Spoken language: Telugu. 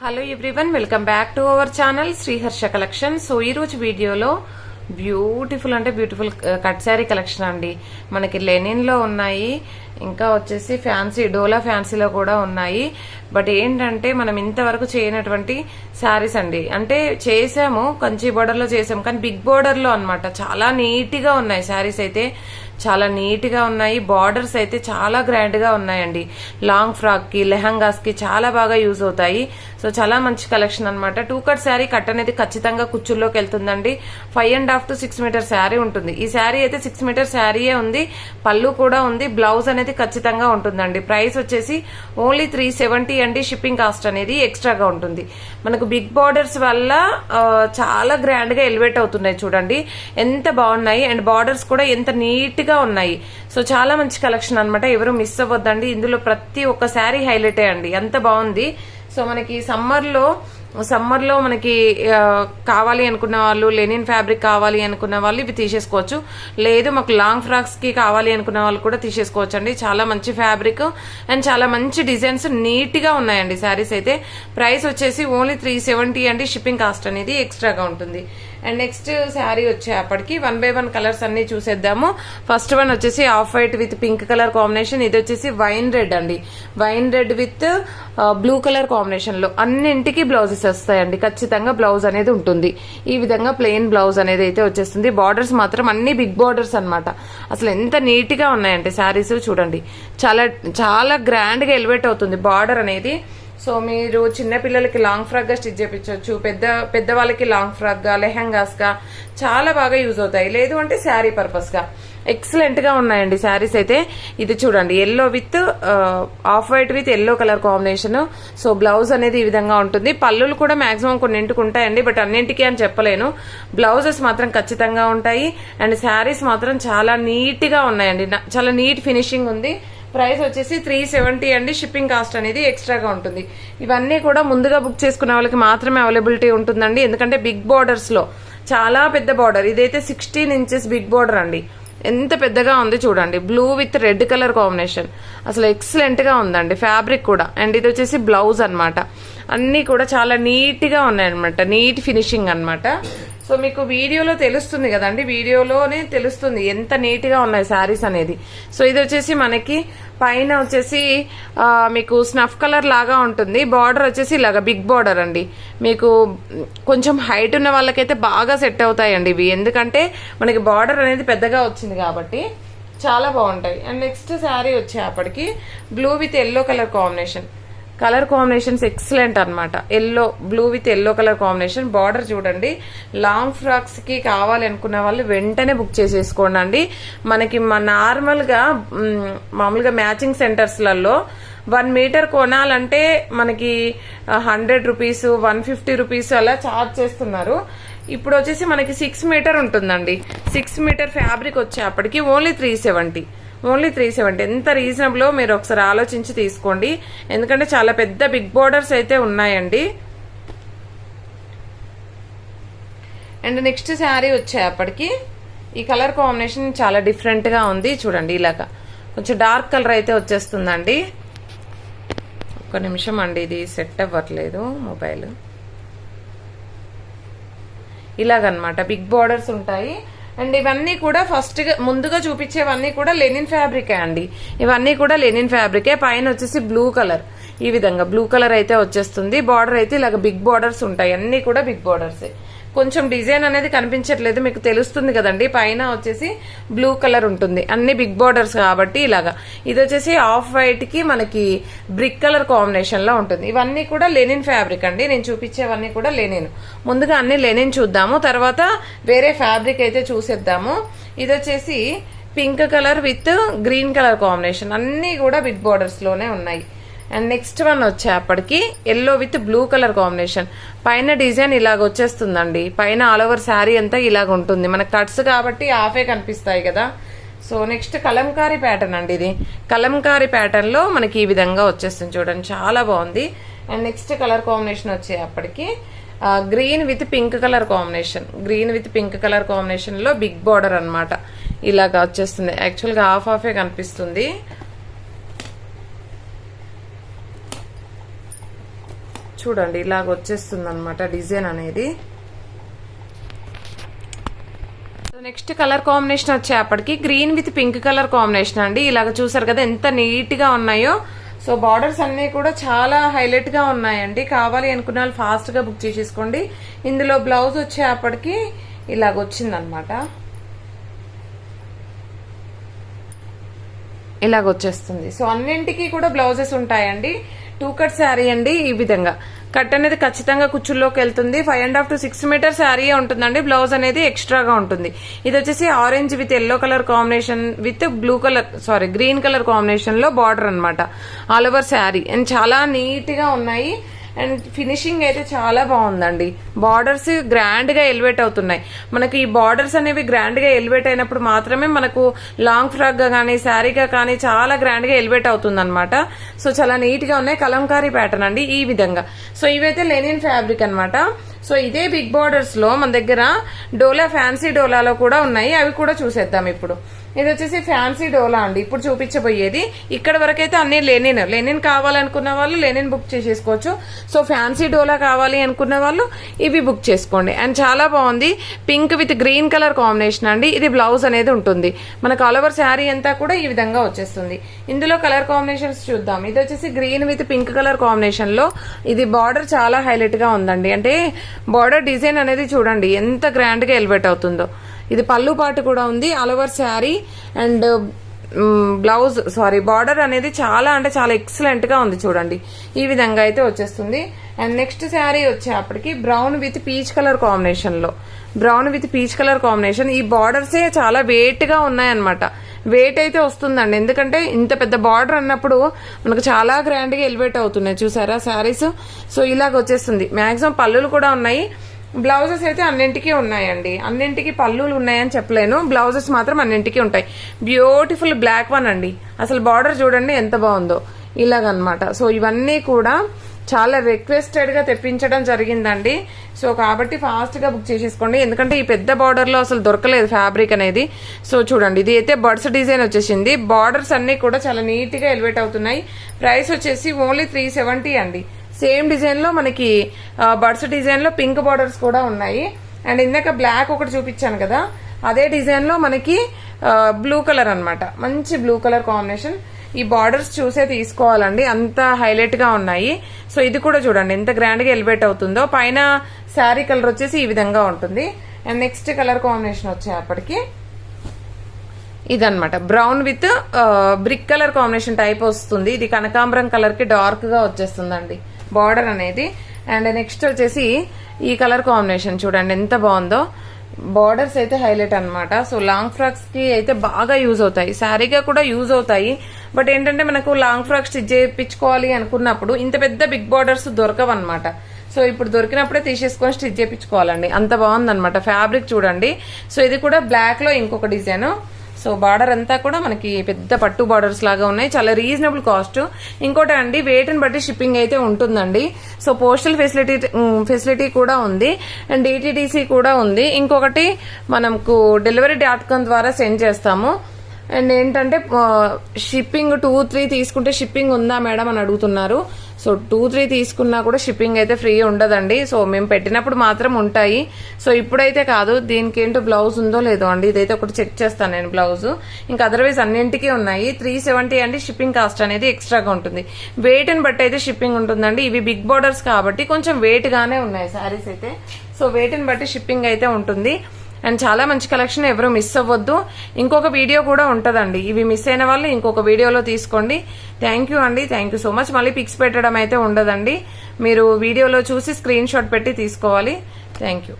Hello everyone, welcome back to our channel Sriharsha collection. So ఈ రోజు వీడియోలో బ్యూటిఫుల్ అంటే బ్యూటిఫుల్ కట్ శారీ కలెక్షన్ అండి. మనకి లెనిన్ లో ఉన్నాయి, ఇంకా వచ్చేసి ఫ్యాన్సీ డోలా ఫ్యాన్సీలో కూడా ఉన్నాయి. బట్ ఏంటంటే మనం ఇంతవరకు చేయనటువంటి శారీస్ అండి. అంటే చేసాము, కంచి బోర్డర్ లో చేసాము, కానీ బిగ్ బోర్డర్ లో అనమాట. చాలా నీట్ గా ఉన్నాయి శారీస్ అయితే, చాలా నీట్ గా ఉన్నాయి. బార్డర్స్ అయితే చాలా గ్రాండ్ గా ఉన్నాయండి. లాంగ్ ఫ్రాక్ కి, లెహంగాస్ కి చాలా బాగా యూజ్ అవుతాయి. సో చాలా మంచి కలెక్షన్ అనమాట. 2 కట్ శారీ కట్ అనేది ఖచ్చితంగా కుచ్చుల్లోకి వెళ్తుందండి. 5.5 to 6 మీటర్ శారీ ఉంటుంది. ఈ శారీ అయితే 6 మీటర్ శారీయే ఉంది, పళ్ళు కూడా ఉంది, బ్లౌజ్ అనేది ఖచ్చితంగా ఉంటుందండి. ప్రైస్ వచ్చేసి ఓన్లీ 370 అండి. షిప్పింగ్ కాస్ట్ అనేది ఎక్స్ట్రాగా ఉంటుంది. మనకు బిగ్ బార్డర్స్ వల్ల చాలా గ్రాండ్ గా ఎలివేట్ అవుతున్నాయి. చూడండి ఎంత బాగున్నాయి, అండ్ బార్డర్స్ కూడా ఎంత నీట్ గా ఉన్నాయి. సో చాలా మంచి కలెక్షన్ అనమాట. ఎవరు మిస్ అవ్వద్దండి. ఇందులో ప్రతి ఒక్క శారీ హైలైట్ అండి, ఎంత బాగుంది. సో మనకి సమ్మర్ లో మనకి కావాలి అనుకున్న వాళ్ళు, లెనిన్ ఫ్యాబ్రిక్ కావాలి అనుకున్న వాళ్ళు ఇవి తీసేసుకోవచ్చు. లేదు మాకు లాంగ్ ఫ్రాక్స్ కి కావాలి అనుకున్న వాళ్ళు కూడా తీసేసుకోవచ్చు అండి. చాలా మంచి ఫ్యాబ్రిక్ అండ్ చాలా మంచి డిజైన్స్ నీట్ గా ఉన్నాయండి శారీస్ అయితే. ప్రైస్ వచ్చేసి ఓన్లీ 370 అండి. షిప్పింగ్ కాస్ట్ అనేది ఎక్స్ట్రాగా ఉంటుంది. అండ్ నెక్స్ట్ శారీ వచ్చేప్పటికి 1 by 1 కలర్స్ అన్ని చూసేద్దాము. ఫస్ట్ వన్ వచ్చేసి off white with pink colour combination. ఇది వచ్చేసి వైన్ రెడ్ అండి. Wine red with blue colour combination లో అన్నింటికి బ్లౌజెస్ వస్తాయండి. ఖచ్చితంగా బ్లౌజ్ అనేది ఉంటుంది. ఈ విధంగా ప్లెయిన్ బ్లౌజ్ అనేది అయితే వచ్చేస్తుంది. బార్డర్స్ మాత్రం అన్ని బిగ్ బార్డర్స్ అనమాట. అసలు ఎంత నీట్ గా ఉన్నాయంటే శారీస్ చూడండి. చాలా చాలా గ్రాండ్ గా ఎలివేట్ అవుతుంది బార్డర్ అనేది. సో మీరు చిన్న పిల్లలకి లాంగ్ ఫ్రాక్ గా స్టిచ్ చేయించవచ్చు, పెద్ద వాళ్ళకి లాంగ్ ఫ్రాక్ గా, లెహంగాస్ గా చాలా బాగా యూజ్ అవుతాయి. లేదు అంటే శారీ పర్పస్ గా ఎక్సలెంట్ గా ఉన్నాయండి శారీస్ అయితే. ఇది చూడండి, yellow with off white with yellow colour combination. So blouse అనేది ఈ విధంగా ఉంటుంది. పళ్ళులు కూడా మాక్సిమం కొన్నింటికి ఉంటాయండి, బట్ అన్నింటికి అని చెప్పలేను. బ్లౌజెస్ మాత్రం ఖచ్చితంగా ఉంటాయి. అండ్ శారీస్ మాత్రం చాలా నీట్ గా ఉన్నాయండి, చాలా నీట్ ఫినిషింగ్ ఉంది. ప్రైస్ వచ్చేసి 370 అండి. షిప్పింగ్ కాస్ట్ అనేది ఎక్స్ట్రాగా ఉంటుంది. ఇవన్నీ కూడా ముందుగా బుక్ చేసుకునే వాళ్ళకి మాత్రమే అవైలబిలిటీ ఉంటుందండి. ఎందుకంటే బిగ్ బార్డర్స్ లో చాలా పెద్ద బార్డర్, ఇదైతే 16 ఇంచెస్ బిగ్ బార్డర్ అండి. ఎంత పెద్దగా ఉంది చూడండి. Blue with red colour combination, అసలు ఎక్సలెంట్ గా ఉందండి ఫ్యాబ్రిక్ కూడా. అండ్ ఇది వచ్చేసి బ్లౌజ్ అనమాట. అన్ని కూడా చాలా నీట్ గా ఉన్నాయన్నమాట, నీట్ ఫినిషింగ్ అనమాట. సో మీకు వీడియోలో తెలుస్తుంది కదండి, వీడియోలోనే తెలుస్తుంది ఎంత నీట్ గా ఉన్నాయి శారీస్ అనేది. సో ఇది వచ్చేసి మనకి పైన వచ్చేసి మీకు స్నఫ్ కలర్ లాగా ఉంటుంది. బార్డర్ వచ్చేసి ఇలాగా బిగ్ బార్డర్ అండి. మీకు కొంచెం హైట్ ఉన్న వాళ్ళకైతే బాగా సెట్ అవుతాయండి ఇవి, ఎందుకంటే మనకి బార్డర్ అనేది పెద్దగా వచ్చింది కాబట్టి చాలా బాగుంటాయి. అండ్ నెక్స్ట్ శారీ వచ్చేప్పటికి blue with yellow colour combination. Colour combinations excellent అనమాట. Yellow, blue with yellow colour combination. Border చూడండి. లాంగ్ ఫ్రాక్స్ కి కావాలి అనుకున్న వాళ్ళు వెంటనే బుక్ చేసేసుకోండి అండి. మనకి మామూలుగా మ్యాచింగ్ సెంటర్స్లలో 1 మీటర్ కొనాలంటే మనకి 100 రూపీస్, 150 రూపీస్ అలా చార్జ్ చేస్తున్నారు. ఇప్పుడు వచ్చేసి మనకి 6 మీటర్ ఉంటుందండి. 6 మీటర్ ఫ్యాబ్రిక్ వచ్చేప్పటికి ఓన్లీ 370. ఓన్లీ 370. ఎంత రీజనబుల్ మీరు ఒకసారి ఆలోచించి తీసుకోండి, ఎందుకంటే చాలా పెద్ద బిగ్ బార్డర్స్ అయితే ఉన్నాయండి. అండ్ నెక్స్ట్ శారీ వచ్చేప్పటికి ఈ కలర్ కాంబినేషన్ చాలా డిఫరెంట్ గా ఉంది చూడండి. ఇలాగా కొంచెం డార్క్ కలర్ అయితే వచ్చేస్తుందండి. ఒక నిమిషం అండి, ఇది సెట్ అవ్వట్లేదు మొబైల్. ఇలాగనమాట బిగ్ బార్డర్స్ ఉంటాయి. అండ్ ఇవన్నీ కూడా ముందుగా చూపించేవన్నీ కూడా లెనిన్ ఫ్యాబ్రికే అండి. ఇవన్నీ కూడా లెనిన్ ఫ్యాబ్రికే. పైన వచ్చేసి బ్లూ కలర్, ఈ విధంగా బ్లూ కలర్ అయితే వచ్చేస్తుంది. బార్డర్ అయితే ఇలాగ బిగ్ బార్డర్స్ ఉంటాయి, అన్ని కూడా బిగ్ బార్డర్సే. కొంచెం డిజైన్ అనేది కనిపించట్లేదు, మీకు తెలుస్తుంది కదండి. పైన వచ్చేసి బ్లూ కలర్ ఉంటుంది, అన్ని బిగ్ బార్డర్స్ కాబట్టి ఇలాగా. ఇది వచ్చేసి ఆఫ్ వైట్ కి మనకి బ్రిక్ కలర్ కాంబినేషన్ లో ఉంటుంది. ఇవన్నీ కూడా లెనిన్ ఫ్యాబ్రిక్ అండి. నేను చూపించేవన్నీ కూడా లెనిన్. ముందుగా అన్ని లెనిన్ చూద్దాము, తర్వాత వేరే ఫ్యాబ్రిక్ అయితే చూసేద్దాము. ఇది వచ్చేసి pink colour with green colour combination. అన్ని కూడా బిగ్ బార్డర్స్ లోనే ఉన్నాయి. అండ్ నెక్స్ట్ వన్ వచ్చేప్పటికి yellow with blue colour combination. పైన డిజైన్ ఇలాగ వచ్చేస్తుందండి. పైన ఆల్ ఓవర్ శారీ అంతా ఇలాగ ఉంటుంది. మనకు కట్స్ కాబట్టి హాఫే కనిపిస్తాయి కదా. సో నెక్స్ట్ కలంకారీ ప్యాటర్న్ అండి. ఇది కలంకారీ ప్యాటర్న్ లో మనకి ఈ విధంగా వచ్చేస్తుంది చూడండి, చాలా బాగుంది. అండ్ నెక్స్ట్ కలర్ కాంబినేషన్ వచ్చేప్పటికి green with pink colour combination. Green with pink colour combination లో బిగ్ బార్డర్ అనమాట. ఇలాగా వచ్చేస్తుంది. యాక్చువల్గా హాఫే కనిపిస్తుంది. చూడండి ఇలాగ వచ్చేస్తుంది అనమాట డిజైన్ అనేది. నెక్స్ట్ కలర్ కాంబినేషన్ వచ్చేప్పటికి green with pink colour combination అండి. ఇలాగ చూసారు కదా ఎంత నీట్ గా ఉన్నాయో. సో బార్డర్స్ అన్ని కూడా చాలా హైలైట్ గా ఉన్నాయండి. కావాలి అనుకున్న వాళ్ళు ఫాస్ట్ గా బుక్ చేసేసుకోండి. ఇందులో బ్లౌజ్ వచ్చేప్పటికి ఇలాగ వచ్చిందనమాట, ఇలాగ వచ్చేస్తుంది. సో అన్నింటికి కూడా బ్లౌజెస్ ఉంటాయండి. 2 కట్ శారీ అండి. ఈ విధంగా కట్ అనేది ఖచ్చితంగా కుచ్చుల్లోకి వెళ్తుంది. 5.5 to 6 మీటర్ శారీ ఉంటుందండి. బ్లౌజ్ అనేది ఎక్స్ట్రాగా ఉంటుంది. ఇది వచ్చేసి orange with yellow colour combination with green colour combination లో బార్డర్ అనమాట. ఆల్ ఓవర్ శారీ అండ్ చాలా నీట్ గా ఉన్నాయి. అండ్ ఫినిషింగ్ అయితే చాలా బాగుందండి. బార్డర్స్ గ్రాండ్ గా ఎలివేట్ అవుతున్నాయి. మనకి ఈ బార్డర్స్ అనేవి గ్రాండ్ గా ఎలివేట్ అయినప్పుడు మాత్రమే మనకు లాంగ్ ఫ్రాక్ గా కానీ శారీగా కానీ చాలా గ్రాండ్ గా ఎలివేట్ అవుతుంది అనమాట. సో చాలా నీట్ గా ఉన్నాయి. కలంకారీ ప్యాటర్న్ అండి ఈ విధంగా. సో ఇవైతే లెనిన్ ఫ్యాబ్రిక్ అనమాట. సో ఇదే బిగ్ బార్డర్స్ లో మన దగ్గర డోలా ఫ్యాన్సీ డోలాలో కూడా ఉన్నాయి. అవి కూడా చూసేద్దాం ఇప్పుడు. ఇది వచ్చేసి ఫ్యాన్సీ డోలా అండి ఇప్పుడు చూపించబోయేది. ఇక్కడ వరకైతే అన్ని లెనిన్ కావాలనుకున్న వాళ్ళు లెనిన్ బుక్ చేసేసుకోవచ్చు. సో ఫ్యాన్సీ డోలా కావాలి అనుకున్న వాళ్ళు ఇవి బుక్ చేసుకోండి. అండ్ చాలా బాగుంది. Pink with green colour combination అండి. ఇది బ్లౌజ్ అనేది ఉంటుంది. మనకు ఆల్ ఓవర్ శారీ అంతా కూడా ఈ విధంగా వచ్చేస్తుంది. ఇందులో కలర్ కాంబినేషన్స్ చూద్దాం. ఇది వచ్చేసి green with pink colour combination లో ఇది బార్డర్ చాలా హైలైట్ గా ఉందండి. అంటే బార్డర్ డిజైన్ అనేది చూడండి ఎంత గ్రాండ్ గా ఎలివేట్ అవుతుందో. ఇది పళ్ళు పాటు కూడా ఉంది. All over sari and border అనేది చాలా అంటే చాలా ఎక్సలెంట్ గా ఉంది చూడండి. ఈ విధంగా అయితే వచ్చేస్తుంది. అండ్ నెక్స్ట్ శారీ వచ్చేప్పటికి brown with peach colour combination లో ఈ బార్డర్సే చాలా వెయిట్ గా ఉన్నాయన్నమాట. వెయిట్ అయితే వస్తుందండి. ఎందుకంటే ఇంత పెద్ద బార్డర్ అన్నప్పుడు మనకు చాలా గ్రాండ్ గా ఎలివేట్ అవుతున్నాయి చూసారా శారీస్. సో ఇలాగ వచ్చేస్తుంది. మాక్సిమం పళ్ళులు కూడా ఉన్నాయి. బ్లౌజెస్ అయితే అన్నింటికీ ఉన్నాయండి. అన్నింటికి పళ్ళులు ఉన్నాయని చెప్పలేను. బ్లౌజెస్ మాత్రం అన్నింటికీ ఉంటాయి. బ్యూటిఫుల్ బ్లాక్ వన్ అండి. అసలు బార్డర్ చూడండి ఎంత బాగుందో ఇలాగనమాట. సో ఇవన్నీ కూడా చాలా రిక్వెస్టెడ్ గా తెప్పించడం జరిగిందండి. సో కాబట్టి ఫాస్ట్ గా బుక్ చేసేసుకోండి. ఎందుకంటే ఈ పెద్ద బార్డర్ లో అసలు దొరకలేదు ఫ్యాబ్రిక్ అనేది. సో చూడండి ఇది అయితే బర్డ్స్ డిజైన్ వచ్చేసింది. బార్డర్స్ అన్ని కూడా చాలా నీట్ గా ఎలివేట్ అవుతున్నాయి. ప్రైస్ వచ్చేసి ఓన్లీ 370 అండి. సేమ్ డిజైన్ లో మనకి బర్డ్స్ డిజైన్ లో పింక్ బార్డర్స్ కూడా ఉన్నాయి. అండ్ ఇందాక బ్లాక్ ఒకటి చూపించాను కదా, అదే డిజైన్ లో మనకి బ్లూ కలర్ అన్నమాట. మంచి బ్లూ కలర్ కాంబినేషన్. ఈ బార్డర్స్ చూసే తీసుకోవాలండి, అంత హైలైట్ గా ఉన్నాయి. సో ఇది కూడా చూడండి ఎంత గ్రాండ్ గా ఎలివేట్ అవుతుందో. పైన శారీ కలర్ వచ్చేసి ఈ విధంగా ఉంటుంది. అండ్ నెక్స్ట్ కలర్ కాంబినేషన్ వచ్చేప్పటికి ఇదన్నమాట. Brown with brick colour combination type వస్తుంది. ఇది కనకాంబరం కలర్ కి డార్క్ గా వచ్చేస్తుందండి బార్డర్ అనేది. అండ్ నెక్స్ట్ వచ్చేసి ఈ కలర్ కాంబినేషన్ చూడండి ఎంత బాగుందో. బార్డర్స్ అయితే హైలైట్ అనమాట. సో లాంగ్ ఫ్రాక్స్ కి అయితే బాగా యూజ్ అవుతాయి. శారీగా కూడా యూజ్ అవుతాయి. బట్ ఏంటంటే మనకు లాంగ్ ఫ్రాక్ స్టిచ్ చేయించుకోవాలి అనుకున్నప్పుడు ఇంత పెద్ద బిగ్ బార్డర్స్ దొరకవన్నమాట. సో ఇప్పుడు దొరికినప్పుడే తీసేసుకొని స్టిచ్ చేయించుకోవాలండి. అంత బాగుందన్నమాట ఫ్యాబ్రిక్ చూడండి. సో ఇది కూడా బ్లాక్ లో ఇంకొక డిజైన్. సో బార్డర్ అంతా కూడా మనకి పెద్ద పట్టు బార్డర్స్ లాగా ఉన్నాయి. చాలా రీజనబుల్ కాస్ట్. ఇంకోటి అండి వెయిట్ ని బట్టి షిప్పింగ్ అయితే ఉంటుందండి. సో పోస్టల్ ఫెసిలిటీ కూడా ఉంది అండ్ DTDC కూడా ఉంది. ఇంకొకటి మనకు delivery.com ద్వారా సెండ్ చేస్తాము. అండ్ ఏంటంటే షిప్పింగ్ 2-3 తీసుకుంటే షిప్పింగ్ ఉందా మేడం అని అడుగుతున్నారు. సో 2-3 తీసుకున్నా కూడా షిప్పింగ్ అయితే ఫ్రీ ఉండదండి. సో మేము పెట్టినప్పుడు మాత్రం ఉంటాయి. సో ఇప్పుడైతే కాదు. దీనికి ఏంటో బ్లౌజ్ ఉందో లేదో అండి. ఇదైతే ఒకటి చెక్ చేస్తాను నేను బ్లౌజ్. ఇంకా అదర్వైజ్ అన్నింటికీ ఉన్నాయి. 370 అండి. షిప్పింగ్ కాస్ట్ అనేది ఎక్స్ట్రాగా ఉంటుంది. వెయిట్ ని బట్టి అయితే షిప్పింగ్ ఉంటుందండి. ఇవి బిగ్ బార్డర్స్ కాబట్టి కొంచెం వెయిట్ గానే ఉన్నాయి శారీస్ అయితే. సో వెయిట్ ని బట్టి షిప్పింగ్ అయితే ఉంటుంది. అండ్ చాలా మంచి కలెక్షన్, ఎవరు మిస్ అవ్వద్దు. ఇంకొక వీడియో కూడా ఉంటదండి. ఇవి మిస్ అయిన వాళ్ళు ఇంకొక వీడియోలో తీసుకోండి. థ్యాంక్ యూ అండి. Thank you so much. మళ్ళీ పిక్స్ పెట్టడం అయితే ఉండదండి. మీరు వీడియోలో చూసి స్క్రీన్ షాట్ పెట్టి తీసుకోవాలి. Thank you.